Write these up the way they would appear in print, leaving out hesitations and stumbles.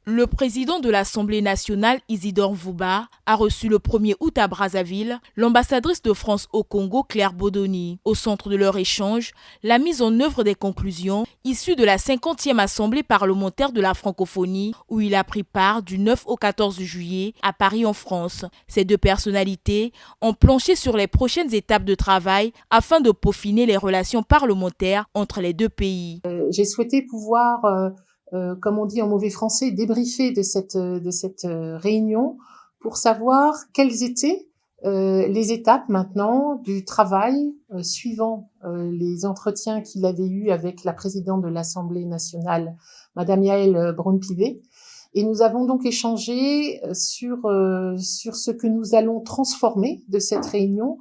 Le président de l'Assemblée nationale, Isidore Mvouba, a reçu le 1er août à Brazzaville l'ambassadrice de France au Congo, Claire Bodoni. Au centre de leur échange, la mise en œuvre des conclusions issues de la 50e Assemblée parlementaire de la francophonie, où il a pris part du 9 au 14 juillet à Paris en France. Ces deux personnalités ont planché sur les prochaines étapes de travail afin de peaufiner les relations parlementaires entre les deux pays. J'ai souhaité pouvoir comme on dit en mauvais français, débriefer de cette réunion pour savoir quelles étaient les étapes maintenant du travail suivant les entretiens qu'il avait eus avec la présidente de l'Assemblée nationale, Madame Yaël Braun-Pivet. Et nous avons donc échangé sur ce que nous allons transformer de cette réunion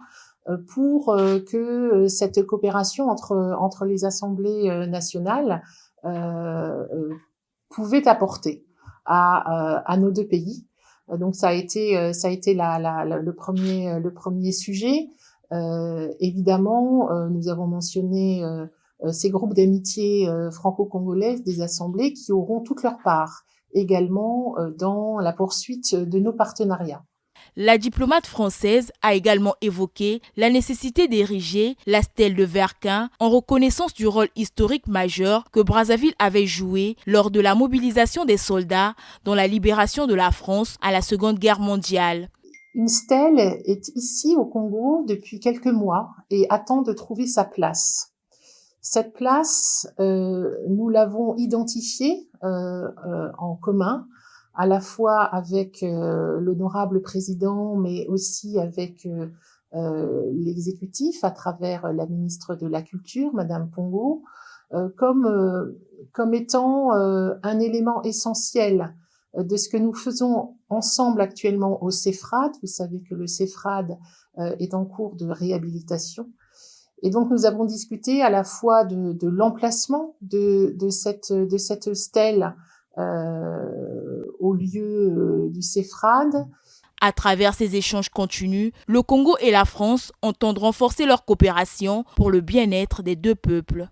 pour que cette coopération entre les assemblées nationales pouvait apporter à nos deux pays. Donc ça a été le premier sujet. Évidemment, nous avons mentionné ces groupes d'amitié franco-congolaises des assemblées qui auront toute leur part également dans la poursuite de nos partenariats. La diplomate française a également évoqué la nécessité d'ériger la stèle de Verquin en reconnaissance du rôle historique majeur que Brazzaville avait joué lors de la mobilisation des soldats dans la libération de la France à la Seconde Guerre mondiale. Une stèle est ici au Congo depuis quelques mois et attend de trouver sa place. Cette place, nous l'avons identifiée en commun, à la fois avec l'honorable président, mais aussi avec l'exécutif à travers la ministre de la Culture, Madame Pongo, comme étant un élément essentiel de ce que nous faisons ensemble actuellement au CEFRAD. Vous savez que le CEFRAD est en cours de réhabilitation. Et donc nous avons discuté à la fois de l'emplacement de cette stèle au lieu du CEFRAD. À travers ces échanges continus, le Congo et la France entendent renforcer leur coopération pour le bien-être des deux peuples.